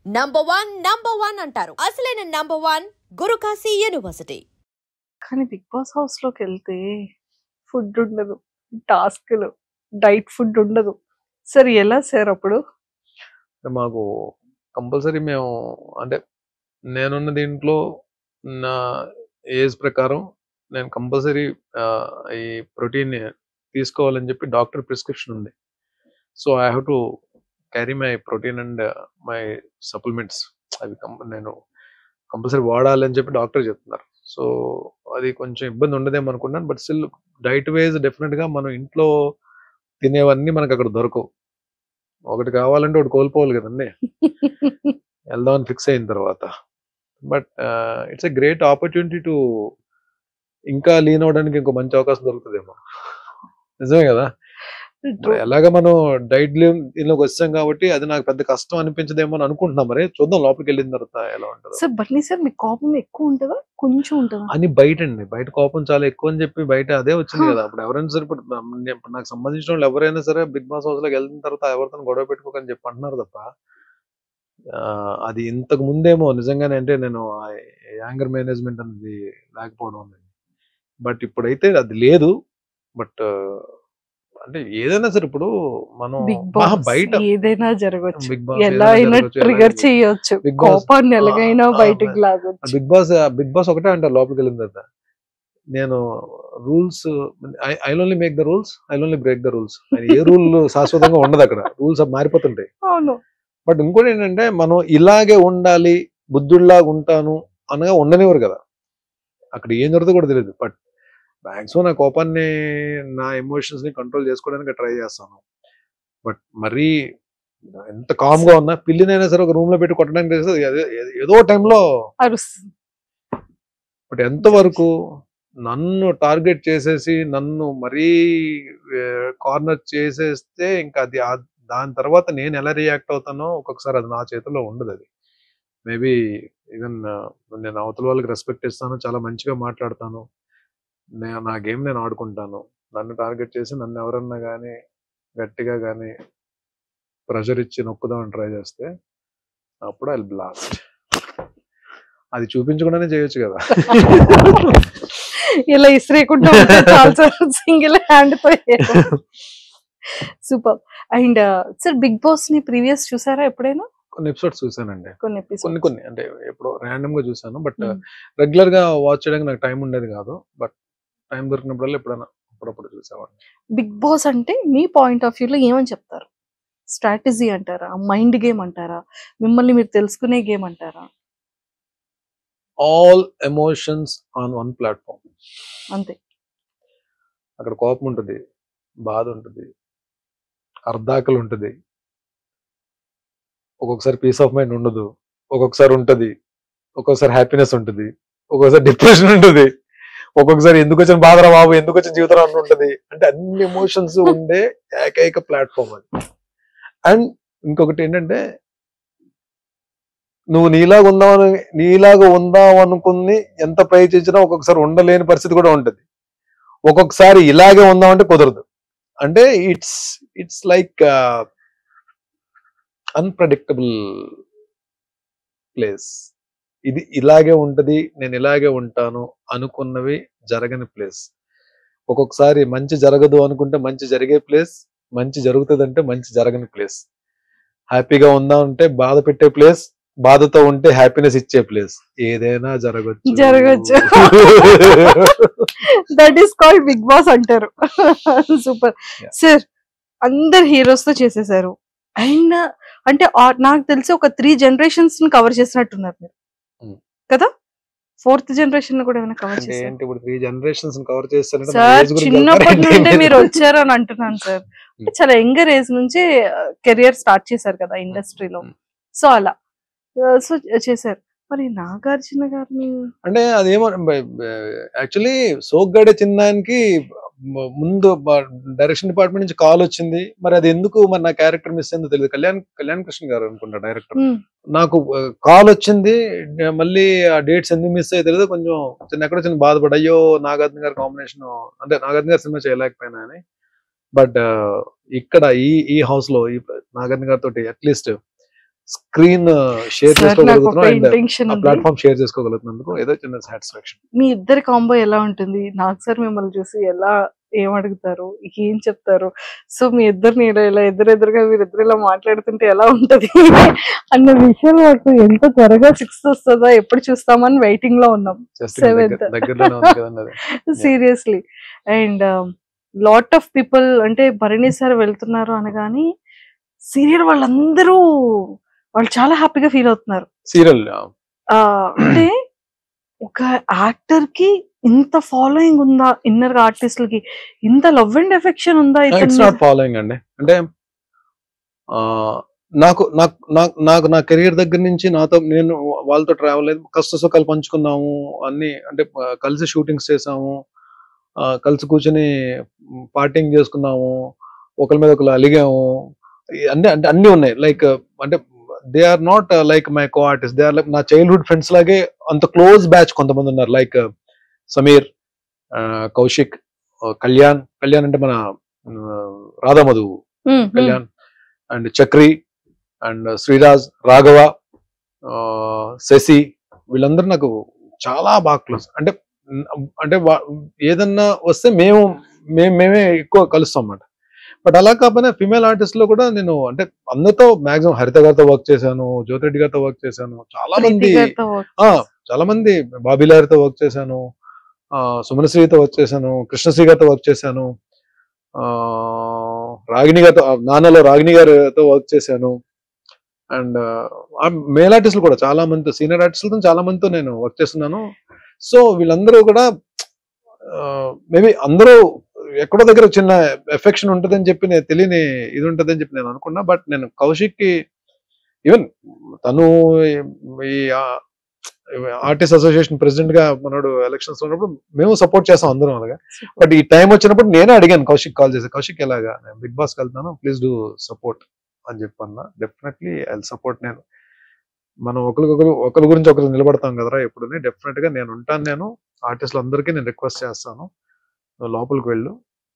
Number one అంటారు. అసలైన number 1 Guru Kashi university. కానీ బిగ్ బాస్ హౌస్ లోకి వెళ్తే ఫుడ్ ఉండదు, టాస్క్లు, డైట్ ఫుడ్ ఉండదు. సార్ ఎలా సార్ అప్పుడు? మాకు కంపల్సరీ మేము అంటే నేనున్న దీంట్లో నా ఏజ్ ప్రకారం నేను కంపల్సరీ ఈ ప్రోటీన్ తీసుకోవాలని చెప్పి డాక్టర్ ప్రిస్క్రిప్షన్ ఉంది. So I have to carry my protein and my supplements. అవి నేను కంపల్సరీ వాడాలని చెప్పి డాక్టర్ చెప్తున్నారు. సో అది కొంచెం ఇబ్బంది ఉండదేమో అనుకున్నాను. బట్ స్టిల్ డైట్ వైజ్ డెఫినెట్గా మనం ఇంట్లో తినేవన్నీ మనకు అక్కడ దొరకవు. ఒకటి కావాలంటే ఒకటి కోల్పోవాలి కదండి వెళ్దామని ఫిక్స్ అయిన తర్వాత. But it's a great opportunity to ఇంకా లీన్ అవడానికి ఇంకో మంచి అవకాశం దొరుకుతుందేమో. నిజమే కదా. ఎలాగ మనం డైట్ దీనిలోకి వచ్చాం కాబట్టి అది నాకు పెద్ద కష్టం అనిపించదేమో అని అనుకుంటున్నాం. మరి చూద్దాం లోపలికి వెళ్ళిన తర్వాత ఎలా ఉంటుంది. సార్ బన్నీ సార్ మీకు కోపం ఎక్కువ ఉంటుందా కొంచెం ఉంటుందా? అని బయట అండి, బయట కోపం చాలా ఎక్కువ అని చెప్పి బయట అదే వచ్చింది కదా. అప్పుడు ఎవరైనా సరే ఇప్పుడు నాకు సంబంధించిన వాళ్ళు ఎవరైనా సరే బిగ్ బాస్ హౌస్ లోకి వెళ్ళిన తర్వాత ఎవరితో గొడవ పెట్టుకోకని చెప్పి అంటున్నారు తప్ప అది ఇంతకు ముందేమో నిజంగానే అంటే నేను యాంగర్ మేనేజ్మెంట్ అనేది లేకపోవడం అనేది. బట్ ఇప్పుడైతే అది లేదు. బట్ అంటే ఏదైనా సరే ఇప్పుడు మనం బిగ్ బాస్ బయట ఏదైనా జరగచ్చు, బిగ్ బాస్ ఎలా అయినా ట్రిగర్ చేయొచ్చు, బిగ్ బాస్ కోపాన్ని ఎలాగైనా బయటికి లాగొచ్చు. బిగ్ బాస్ ఒకటే అంటారు లోపలికి వెళ్ళిన తర్వాత. నేను rules I only make the rules, I only break the rules. A rule శాశ్వతంగా ఉండదు అక్కడ, రూల్స్ మారిపోతుంటాయి. అవును. బట్ ఇంకోటి ఏంటంటే మనం ఇలాగే ఉండాలి, బుద్ధుడిలాగా ఉంటాను అనగా ఉండనివ్వరు కదా. అక్కడ ఏం జరుగుతుందో కూడా తెలియదు. బట్ మ్యాక్సిమం నా కోపాన్ని, నా ఎమోషన్స్ ని కంట్రోల్ చేసుకోవడానికి ట్రై చేస్తాను. బట్ మరీ ఎంత కామ్ గా ఉన్నా పిల్లినైనా సరే ఒక రూమ్ లో పెట్టి కొట్టడానికి చేస్తే ఏదో టైంలో అరుస్తుంది. బట్ ఎంతవరకు నన్ను టార్గెట్ చేసేసి నన్ను మరీ కార్నర్ చేసేస్తే ఇంకా అది దాని తర్వాత నేను ఎలా రియాక్ట్ అవుతానో ఒక్కొక్కసారి అది నా చేతిలో ఉండదు. అది మేబీ ఈవెన్ నేను అవతల వాళ్ళకి రెస్పెక్ట్ ఇస్తాను, చాలా మంచిగా మాట్లాడతాను, నా గేమ్ నేను ఆడుకుంటాను. నన్ను టార్గెట్ చేసి నన్ను ఎవరన్నా కానీ గట్టిగా కానీ ప్రెషర్ ఇచ్చి నొక్కుదామని ట్రై చేస్తే అప్పుడు ఐ బ్లాస్ట్. అది చూపించకుండానే చేయొచ్చు కదా. ఇలా ఇసిరేకుండా సింగిల్ హ్యాండ్ తో. Super. And sir big boss ని ప్రీవియస్ చూసారా ఎప్పుడైనా? కొన్ని ఎపిసోడ్స్ చూసానండి, కొన్ని కొన్ని అంటే ఎప్పుడో ర్యాండమ్ గా చూసాను. బట్ రెగ్యులర్ గా వాచ్ చేయడానికి నాకు టైం ఉండేది కాదు. బట్ టైం దొరికినప్పుడల్లా ఎప్పుడైనా అప్పుడప్పుడు చూసేవాడిని. బిగ్ బాస్ అంటే మీ పాయింట్ ఆఫ్ వ్యూలో ఏమని చెప్తారు? స్ట్రాటజీ అంటారా, మైండ్ గేమ్ అంటారా, మిమ్మల్ని మీరు తెలుసుకునే గేమ్ అంటారా? All emotions on one platform. అంతే. అక్కడ కోపం ఉంటుంది, బాధ ఉంటుంది, అర్ధాకలు ఉంటుంది, ఒక్కొక్కసారి పీస్ ఆఫ్ మైండ్ ఉండదు, ఒక్కొక్కసారి ఉంటుంది, ఒక్కొక్కసారి హ్యాపీనెస్ ఉంటుంది, ఒక్కొక్కసారి డిప్రెషన్ ఉంటుంది, ఒక్కొక్కసారి ఎందుకు వచ్చిన బాధరా బాబు, ఎందుకు వచ్చిన జీవితం అని ఉంటుంది. అంటే అన్ని ఎమోషన్స్ ఉండే ఏకైక ప్లాట్ఫామ్ అది. అండ్ ఇంకొకటి ఏంటంటే నువ్వు నీలాగా ఉందాం అనుకుని ఎంత ప్రయత్నించినా ఒక్కొక్కసారి ఉండలేని పరిస్థితి కూడా ఉంటుంది. ఒక్కొక్కసారి ఇలాగే ఉందామంటే కుదరదు. అంటే ఇట్స్ లైక్ అన్ప్రెడిక్టబుల్ ప్లేస్. ఇది ఇలాగే ఉంటది, నేను ఇలాగే ఉంటాను అనుకున్నవి జరగని ప్లేస్. ఒక్కొక్కసారి మంచి జరగదు అనుకుంటే మంచి జరిగే ప్లేస్, మంచి జరుగుతుంది మంచి జరగని ప్లేస్. హ్యాపీగా ఉందా అంటే బాధ పెట్టే ప్లేస్, బాధతో ఉంటే హ్యాపీనెస్ ఇచ్చే ప్లేస్. ఏదైనా జరగచ్చు. That is called Bigg Boss అంటారు. Super sir. అందరు హీరోస్ తో చేసేసారు. అండ్ అంటే నాకు తెలిసి ఒక 3 generations ని కవర్ చేసినట్టున్నారు మీరు కదా. 4th generation కూడా ఏమైనా కవర్ చేశారు? ఏంటి ఇప్పుడు 3 generations కవర్ చేస్తారంటే సార్ చిన్నప్పటి నుండి మీరు వచ్చారు అని అంటున్నాను సార్. చాలా యంగర్ ఏజ్ నుంచి కెరియర్ స్టార్ట్ చేశారు కదా ఇండస్ట్రీలో. సో అలా సో చేశారు. మరి నాగార్జున గారిని అంటే అదేమో యాక్చువల్లీ సోగ్గాడే చిన్నానికి ముందు డైరెక్షన్ డిపార్ట్మెంట్ నుంచి కాల్ వచ్చింది. మరి అది ఎందుకు మరి నా క్యారెక్టర్ మిస్ అయిందో తెలియదు. కళ్యాణ్ కృష్ణ గారు అనుకుంటా డైరెక్టర్. నాకు కాల్ వచ్చింది, మళ్ళీ ఆ డేట్స్ ఎందుకు మిస్ అయ్యో తెలియదు. కొంచెం ఎక్కడో చిన్న బాధపడి అయ్యో నాగార్జున గారి కాంబినేషన్ అంటే నాగార్జున గారి సినిమా చేయలేకపోయినా అని. బట్ ఇక్కడ ఈ హౌస్ లో ఈ నాగార్జున గారితో అట్లీస్ట్ స్క్రీన్ షేర్ సార్ నాకు ఒక చేసుకోగలుగుతున్నాం అండ్ ఇంటెన్షన్ ఆ ఉంది. ప్లాట్ఫామ్ షేర్ చేసుకోగలుగుతున్నందుకు ఏదో చిన్న సాటిస్ఫాక్షన్. మీ ఇద్దరి కాంబో ఎలా ఉంటుంది? నాకు సార్ మిమ్మల్ని చూసి ఎలా ఏం అడుగుతారు, ఏం చెప్తారు? సో మీ ఇద్దరిని ఇలా ఎదురెదురుగా మీరిద్దరు ఇలా మాట్లాడుతుంటే ఎలా ఉంటది అన్న విషయం మాకు ఎంత త్వరగా 6th వస్తుందా, ఎప్పుడు చూస్తామని వెయిటింగ్ లో ఉన్నాం. జస్ట్ 7th దగ్గరలోనే ఉంది కదండి అది. Seriously. And lot of people అంటే భరణి సార్ వెళ్తున్నారు అనగాని సీరియల్ వాళ్ళందరూ వాళ్ళు చాలా హ్యాపీగా ఫీల్ అవుతున్నారు. సీరియల్ అంటే ఒక యాక్టర్ కి ఇంత ఫాలోయింగ్ ఉందా, ఇన్నర్ ఆర్టిస్టులకి ఇంత లవ్ అండ్ ఎఫెక్షన్ ఉందా? ఇట్స్ నాట్ ఫాలోయింగ్ అండి. అంటే నాకు నాకు నాకు నాకు నా కెరియర్ దగ్గర నుంచి నాతో నేను వాళ్ళతో ట్రావెల్ అయ్యి కష్ట సుఖాలు పంచుకున్నాము అన్ని. అంటే కలిసి షూటింగ్స్ చేసాము, కలిసి కూర్చొని పార్టింగ్ చేసుకున్నాము, ఒకరి మీద ఒకరు అలిగాము, అంటే అంటే అన్ని ఉన్నాయి. లైక్ అంటే they are not like my co artist, they are like నా చైల్డ్హుడ్ ఫ్రెండ్స్ లాగే అంత క్లోజ్ బ్యాచ్ కొంతమంది ఉన్నారు. లైక్ సమీర్, కౌశిక్, కళ్యాణ్ అంటే మన రాధామధు కళ్యాణ్, అండ్ చక్రి, అండ్ శ్రీరాజ్, రాఘవ, శశి, వీళ్ళందరూ నాకు చాలా బాగా క్లోజ్. అంటే అంటే ఏదన్నా వస్తే మేమే ఎక్కువ కలుస్తాం అన్నమాట. బట్ అలా కాకపోయినా ఫిమేల్ ఆర్టిస్ట్ లో కూడా నేను అంటే అందరితో మాక్సిమం హరిత గారితో వర్క్ చేశాను, జ్యోతిరెడ్డి గారితో వర్క్ చేశాను, చాలా మంది బాబీలారితో వర్క్ చేశాను, సుమనశ్రీతో వర్క్ చేశాను, కృష్ణశ్రీ గారితో వర్క్ చేశాను, రాగిణి గారితో నాన్నలో రాగిణి గారితో వర్క్ చేశాను. అండ్ మేల్ ఆర్టిస్టులు కూడా చాలా మందితో, సీనియర్ ఆర్టిస్టులతో చాలా మందితో నేను వర్క్ చేస్తున్నాను. సో వీళ్ళందరూ కూడా మేబీ అందరూ ఎక్కడో దగ్గర చిన్న ఎఫెక్షన్ ఉంటుందని చెప్పి నేను తెలియని ఇది ఉంటుందని చెప్పి నేను అనుకున్నా. బట్ నేను కౌశిక్ కి ఈవెన్ తను ఈ ఆర్టిస్ట్ అసోసియేషన్ ప్రెసిడెంట్ గా మనోడు ఎలక్షన్స్ ఉన్నప్పుడు మేము సపోర్ట్ చేస్తాం అందరం అలాగా. బట్ ఈ టైం వచ్చినప్పుడు నేనే అడిగాను కౌశిక్, కాల్ చేసి, కౌశిక్ ఎలాగా నేను బిగ్ బాస్కి వెళ్తాను, ప్లీజ్ డూ సపోర్ట్ అని చెప్పన్నా. Definitely I support. నేను మనం ఒకరి గురించి ఒకరు నిలబడతాం కదరా ఎప్పుడు, డెఫినెట్ గా నేను ఉంటాను. నేను ఆర్టిస్టులు అందరికీ నేను రిక్వెస్ట్ చేస్తాను, లోపలికి వెళ్ళు,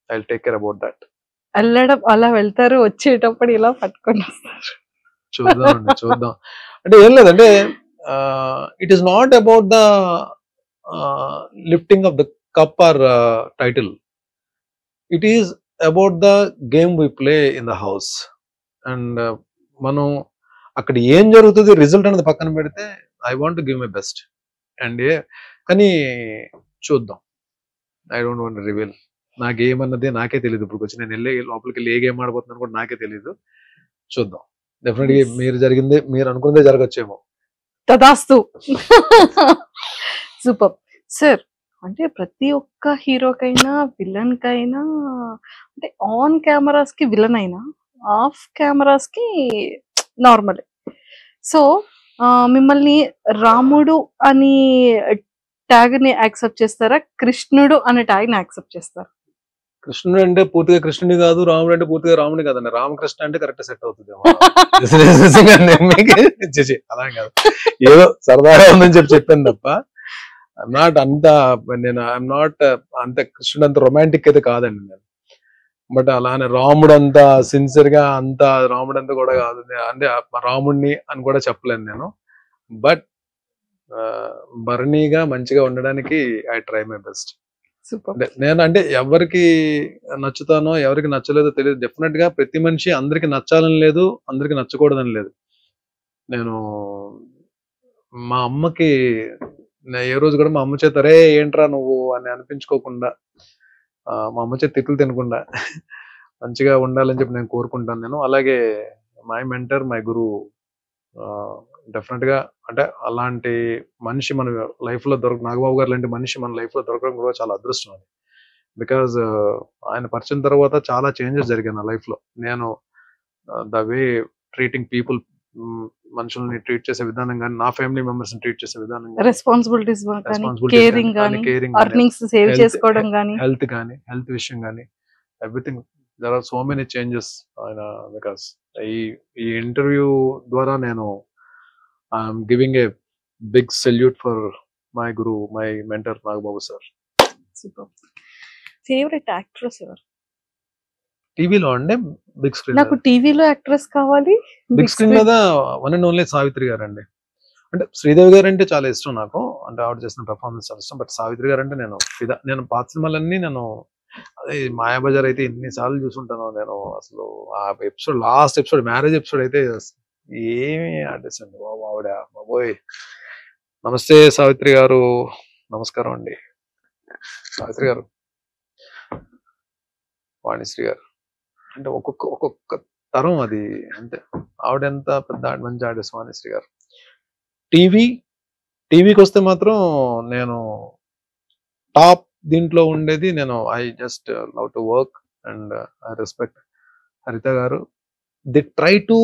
I will take care about that. వెళ్ళడం అలా వెళ్తారు, వచ్చేటప్పుడు ఇలా పట్టుకొని వస్తారు. చూద్దాం. అంటే ఏం లేదంటే it is not about the lifting of the cup or title, it is about the game we play in the house. And మనం అక్కడ ఏం జరుగుతుంది రిజల్ట్ అనేది పక్కన పెడితే I want to give my best. And కానీ చూద్దాం, ఐ డోంట్ వాంట్ రివీల్. నా గేమ్ అన్నది నాకే తెలియదు. ఇప్పుడు వచ్చి నేను లోపలికి వెళ్ళి ఏ గేమ్ ఆడబోతున్నాను కూడా నాకే తెలియదు. చూద్దాం. డెఫినెట్ గా మీరు అనుకున్నదే జరగచ్చేమో. తదాస్తు. Super sir. అంటే ప్రతి ఒక్క హీరోకైనా విలన్ కైనా అంటే ఆన్ కెమెరాస్ కి విలన్ అయినా ఆఫ్ కెమెరాస్ కి నార్మల్. సో మిమ్మల్ని రాముడు అని ట్యాగ్ ని యాక్సెప్ట్ చేస్తారా, కృష్ణుడు అనే ట్యాగ్ ని యాక్సెప్ట్ చేస్తారా? కృష్ణుడు అంటే పూర్తిగా కృష్ణుడి కాదు, రాముడు అంటే పూర్తిగా రాముడి కాదండి. రామకృష్ణ అంటే కరెక్ట్ సెట్ అవుతుంది. అలా కాదు, ఏదో సరదాగా ఉందని చెప్పాను తప్ప నాట్ అంత నేను ఐఎమ్ నాట్ అంత కృష్ణుడు అంత రొమాంటిక్ అయితే కాదండి నేను. బట్ అలానే రాముడు అంతా సిన్సియర్ గా అంత రాముడు అంతా కూడా కాదు, అంటే రాముడిని అని కూడా చెప్పలేను నేను. బట్ భరణిగా మంచిగా ఉండడానికి ఐ ట్రై మై బెస్ట్. నేను అంటే ఎవరికి నచ్చుతానో ఎవరికి నచ్చలేదో తెలియదు. డెఫినెట్ గా ప్రతి మనిషి అందరికి నచ్చాలని లేదు, అందరికి నచ్చకూడదని లేదు. నేను మా అమ్మకి ఏ రోజు కూడా మా అమ్మ చేత రే ఏంట్రా నువ్వు అని అనిపించుకోకుండా, మా అమ్మ చేత తిట్లు తినకుండా మంచిగా ఉండాలని చెప్పి నేను కోరుకుంటాను. నేను అలాగే మై మెంటర్, మై గురువు డెఫినెట్ గా అంటే అలాంటి మనిషి మన లైఫ్ లో నాగబాబు గారు లాంటి మనిషి మన లైఫ్ లో దొరకడం కూడా చాలా అదృష్టం అది. బికాజ్ ఆయన పరిచయం తర్వాత చాలా చేంజెస్ జరిగాయి నా లైఫ్ లో. నేను ద వే ట్రీటింగ్ పీపుల్, మనుషుల్ని ట్రీట్ చేసే విధానం కానీ, నా ఫ్యామిలీ మెంబర్స్ ని ట్రీట్ చేసే విధానం, రెస్పాన్సిబిలిటీస్ కేరింగ్, హెల్త్ కానీ, హెల్త్ విషయం కానీ, everything. There are so many changes ఆయన. బికాస్ ఈ ఇంటర్వ్యూ ద్వారా నేను I'm giving a big salute for my guru, my mentor Nagababu sir. Super. Favourite actress ఎవరు? టీవీలో అండి బిగ్ స్క్రీన్ నాకు టీవీలో యాక్ట్రెస్ కావాలి. బిగ్ స్క్రీన్ మీద one and only Savitri garu అండి. అంటే శ్రీదేవి గారు అంటే చాలా ఇష్టం నాకు, అంటే ఆవిడ చేసిన పెర్ఫార్మెన్స్ చాలా ఇష్టం. బట్ సావిత్రి గారు అంటే నేను పాత సినిమాలన్నీ అదే మాయాబజార్ అయితే ఎన్నిసార్లు చూసుంటాను నేను. అసలు ఆ episode, last episode, marriage episode అయితే ఏమి ఆర్టిస్ట్ అండి బాబు ఆవిడ, బాబోయ్. నమస్తే సావిత్రి గారు, నమస్కారం అండి సావిత్రి గారు. వాణిశ్రీ గారు అంటే ఒక్కొక్క తరం అది, అంటే ఆవిడ ఎంత పెద్ద మంచి ఆర్టిస్ట్ వాణిశ్రీ గారు. టీవీకి వస్తే మాత్రం నేను టాప్ దీంట్లో ఉండేది I just love to work and I respect హరిత గారు. The try to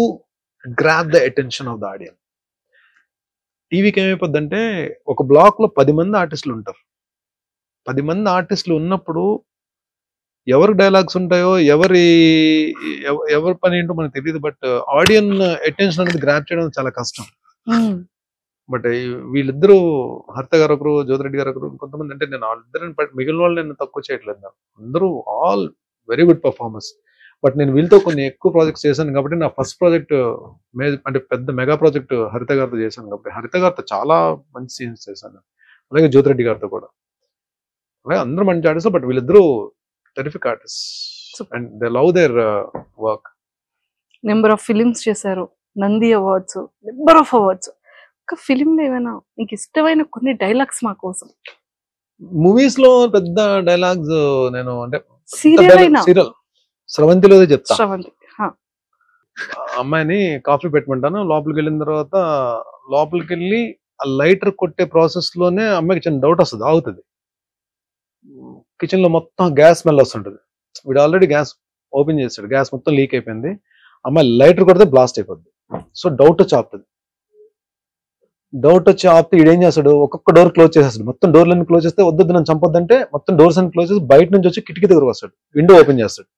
grab the attention of the audience. టీవీకి ఏమైపోద్దంటే ఒక బ్లాక్ లో 10 మంది ఆర్టిస్టులు ఉంటారు. 10 మంది ఆర్టిస్టులు ఉన్నప్పుడు ఎవరి డైలాగ్స్ ఉంటాయో, ఎవరి పని ఏంటో మనకు తెలియదు. బట్ ఆడియన్ అటెన్షన్ అనేది గ్రాప్ చేయడం చాలా కష్టం. బట్ వీళ్ళిద్దరూ, హరిత గారు ఒకరు, జ్యోతిరెడ్డి గారు ఒకరు, కొంతమంది, అంటే నేను వాళ్ళిద్దరిని మిగిలిన వాళ్ళు నేను తక్కువ చేయట్లేదు. అందరూ all very good performance. But నేను వీళ్ళతో కొన్ని ఎక్కువ ప్రాజెక్ట్స్ చేశాను కాబట్టి నా ఫస్ట్ ప్రాజెక్ట్ అంటే పెద్ద మెగా ప్రాజెక్ట్ హరిత గారితో చేశాను కాబట్టి హరిత గారితో చాలా మంచి సీన్స్ చేశాను. అలాగే జ్యోతిరెడ్డి గారితో కూడా, అలాగే అందరూ మంచి ఆర్టిస్ట్. బట్ వీళ్ళిద్దరూ terrific artist and they love their work. Number of films చేశారు, Nandi awards, number of awards. ఒక ఫిలిం లో ఏమైనా మీకు ఇష్టమైన కొన్ని డైలాగ్స్ మా కోసం? మూవీస్ లో పెద్ద డైలాగ్స్ నేను అంటే సీరియల్ స్రవంతిలో చెప్తా. శ్రవంతి, అమ్మాయిని కాఫీ పెట్టమంటాను, లోపలికి వెళ్ళిన తర్వాత లోపలికి వెళ్ళి ఆ లైటర్ కొట్టే ప్రాసెస్ లోనే అమ్మాయికి చిన్న డౌట్ వస్తుంది, ఆగుతుంది. కిచెన్ లో మొత్తం గ్యాస్ స్మెల్ వస్తుంటది. వీడు ఆల్రెడీ గ్యాస్ ఓపెన్ చేస్తాడు, గ్యాస్ మొత్తం లీక్ అయిపోయింది. అమ్మాయి లైటర్ కొడితే బ్లాస్ట్ అయిపోద్ది. సో డౌట్ వచ్చి ఆపుతుంది. డౌట్ వచ్చి ఆపితే ఈడేం చేస్తాడు, ఒక్కొక్క డోర్ క్లోజ్ చేసేస్తాడు. మొత్తం డోర్లన్నీ క్లోజ్ చేస్తే వద్దు నన్ను చంపొద్దంటే మొత్తం డోర్స్ అన్ని క్లోజ్ చేసి బయట నుంచి వచ్చి కిటికీ దగ్గర వస్తాడు, విండో ఓపెన్ చేస్తాడు.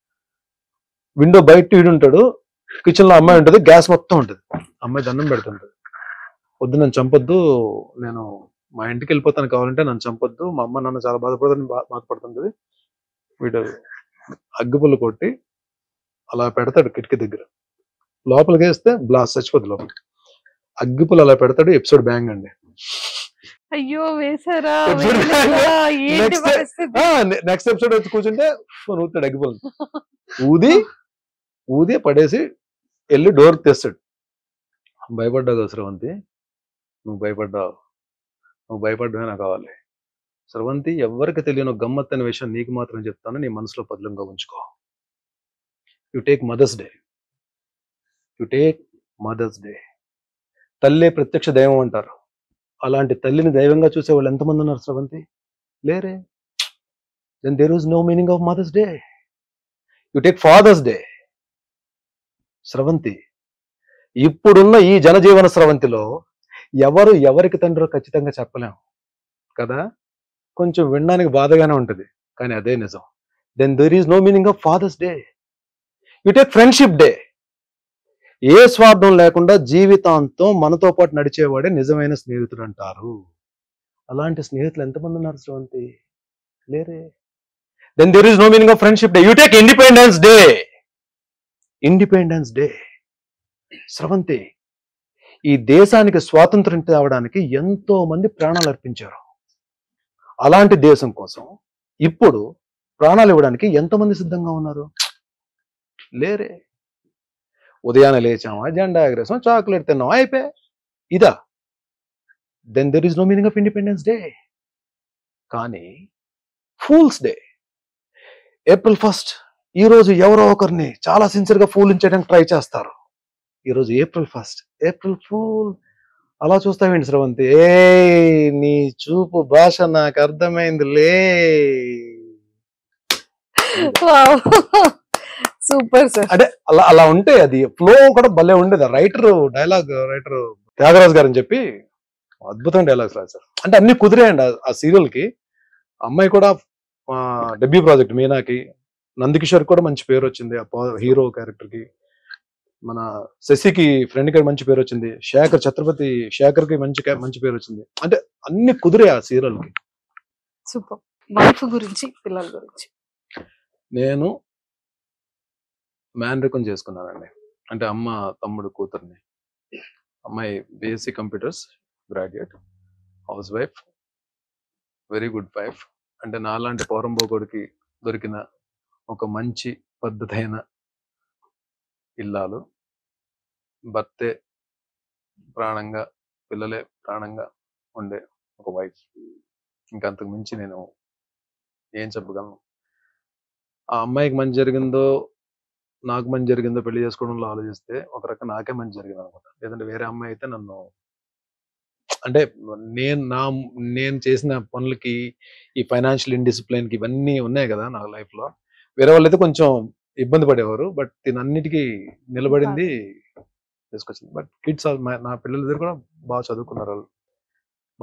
విండో బయట ఈడు ఉంటాడు, కిచెన్ లో అమ్మాయి ఉంటుంది, గ్యాస్ మొత్తం ఉంటుంది. అమ్మాయి దండం పెడుతుంటది, వద్దు నన్ను చంపొద్దు, నేను మా ఇంటికి వెళ్ళిపోతాను, కావాలంటే నన్ను చంపొద్దు, మా అమ్మ నాన్న చాలా బాధపడుతుంటది. వీడు అగ్గిపుల్లు కొట్టి అలా పెడతాడు కిటికీ దగ్గర, లోపలికి వేస్తే బ్లాస్ట్ చచ్చిపోద్ది లోపల. అగ్గిపుల్లు అలా పెడతాడు, ఎపిసోడ్ బ్యాంగ్ అండి. అయ్యో వేసారా? నెక్స్ట్ ఎపిసోడ్ వచ్చి కూర్చుంటే ఊతాడు అగ్గిపుల్లు, ఊది పడేసి వెళ్ళి డోర్ తెస్తాడు. భయపడ్డావు కదా స్రవంతి, నువ్వు భయపడ్డావే నాకు కావాలి. స్రవంతి, ఎవరికి తెలియని గమ్మత్ అనే విషయం నీకు మాత్రం చెప్తాను, నీ మనసులో పదిలంగా ఉంచుకో. You take mother's day. తల్లే ప్రత్యక్ష దైవం అంటారు. అలాంటి తల్లిని దైవంగా చూసే వాళ్ళు ఎంతమంది ఉన్నారు స్రవంతి? లేరే. Then there is no meaning of mother's day. You take father's day. Sravanthi, ఇప్పుడున్న ఈ జనజీవన స్రవంతిలో ఎవరికి తండ్రో ఖచ్చితంగా చెప్పలేము కదా. కొంచెం వినడానికి బాధగానే ఉంటుంది, కానీ అదే నిజం. Then there is no meaning of father's day. You take friendship day. ఏ స్వార్థం లేకుండా జీవితాంతం మనతో పాటు నడిచేవాడే నిజమైన స్నేహితుడు అంటారు. అలాంటి స్నేహితులు ఎంతమంది ఉన్నారు స్రవంతి? లేరే. Then there is no meaning of friendship day. You take independence day. Sravanthi, ఈ దేశానికి స్వాతంత్రం తేవడానికి ఎంతో మంది ప్రాణాలు అర్పించారు. అలాంటి దేశం కోసం ఇప్పుడు ప్రాణాలు ఇవ్వడానికి ఎంతమంది సిద్ధంగా ఉన్నారు? లేరే. ఉదయాన్నే లేచామా, జెండా ఎగరేసాం, చాక్లెట్ తిన్నామా, అయిపోయి ఇదా. Then there is no meaning of independence day. కానీ ఫూల్స్ డే, ఏప్రిల్ 1 ఈ రోజు ఎవరో ఒకరిని చాలా సిన్సియర్గా ఫూలించడానికి ట్రై చేస్తారు. ఈరోజు ఏప్రిల్ 1, ఏప్రిల్ ఫూల్. అలా చూస్తావేంటి స్రవంతి? నీ చూపు భాష నాకు అర్థమైందిలే. Super sir. అంటే అలా ఉంటే అది ఫ్లో కూడా భలే ఉండేది. డైలాగ్ రైటర్ త్యాగరాజ్ గారు అని చెప్పి అద్భుతమైన డైలాగ్స్ రాశారు. అంటే అన్ని కుదిరాయండి ఆ సీరియల్ కి. అమ్మాయి కూడా డెబ్యూ ప్రాజెక్ట్ మీనాకి. నందకిషోర్ కూడా మంచి పేరు వచ్చింది ఆ హీరో క్యారెక్టర్ కి. మన శశికి ఫ్రెండ్ కి మంచి పేరు వచ్చింది. ఛత్రపతి శేఖర్ కి మంచి పేరు వచ్చింది. అంటే అన్ని కుదిరే ఆ సీరియల్ కి. సూపర్. వైఫ్ గురించి, పిల్లల గురించి? నేను మేనరికం చేసుకున్నానండి. అంటే అమ్మ తమ్ముడు కూతుర్ని. అమ్మాయి BSc computers graduate, house wife, very good wife. అంటే నాలాంటి పోరంబోకుడికి దొరికిన ఒక మంచి పద్ధతైన ఇల్లాలు, భర్తే ప్రాణంగా, పిల్లలే ప్రాణంగా ఉండే ఒక వైఫ్. ఇంకా అంతకు మించి నేను ఏం చెప్పగలను. ఆ అమ్మాయికి మంచి జరిగిందో నాకు మంచి జరిగిందో పెళ్లి చేసుకోవడంలో ఆలోచిస్తే ఒక రకం నాకే మంచి జరిగింది అనమాట. లేదంటే వేరే అమ్మాయి అయితే నన్ను, అంటే నేను చేసిన పనులకి, ఈ ఫైనాన్షియల్ ఇండిసిప్లిన్కి ఇవన్నీ ఉన్నాయి కదా నా లైఫ్ లో, వేరే వాళ్ళైతే కొంచెం ఇబ్బంది పడేవారు. బట్ దీనన్నిటికీ నిలబడింది, తీసుకొచ్చింది. బట్ కిడ్స్ నా పిల్లలిద్దరు కూడా బాగా చదువుకున్నారు, వాళ్ళు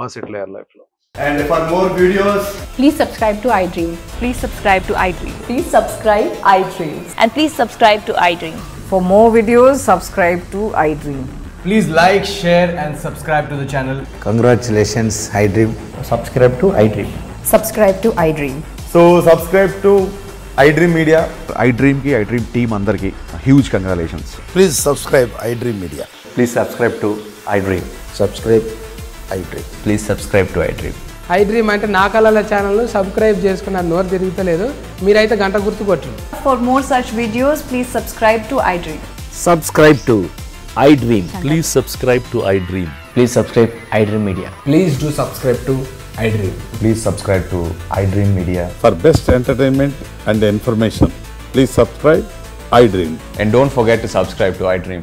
బాగా సెటిల్ అయ్యారు లైఫ్ లో. And for more videos, Please subscribe to iDream. Please subscribe to iDream. Please subscribe iDream. And please subscribe to iDream. For more videos, subscribe to iDream. please like, share and subscribe to the channel. Congratulations, iDream. Subscribe to iDream. Subscribe to iDream. So subscribe to iDream Media. iDream ki iDream team andarki huge congratulations. Please subscribe iDream Media. Please subscribe to iDream. Subscribe iDream. Please subscribe to iDream. iDream అంటే నా కళల channel subscribe చేసుకున్న నోరు తిరుగుతలేదు, మీరైతే గంట గుర్తు కొట్టండి. For more such videos, please subscribe to iDream. Subscribe to iDream. Please subscribe to iDream. Please subscribe iDream Media. Please do subscribe to iDream. Please subscribe to iDream Media. For best entertainment and information, please subscribe iDream. And don't forget to subscribe to iDream.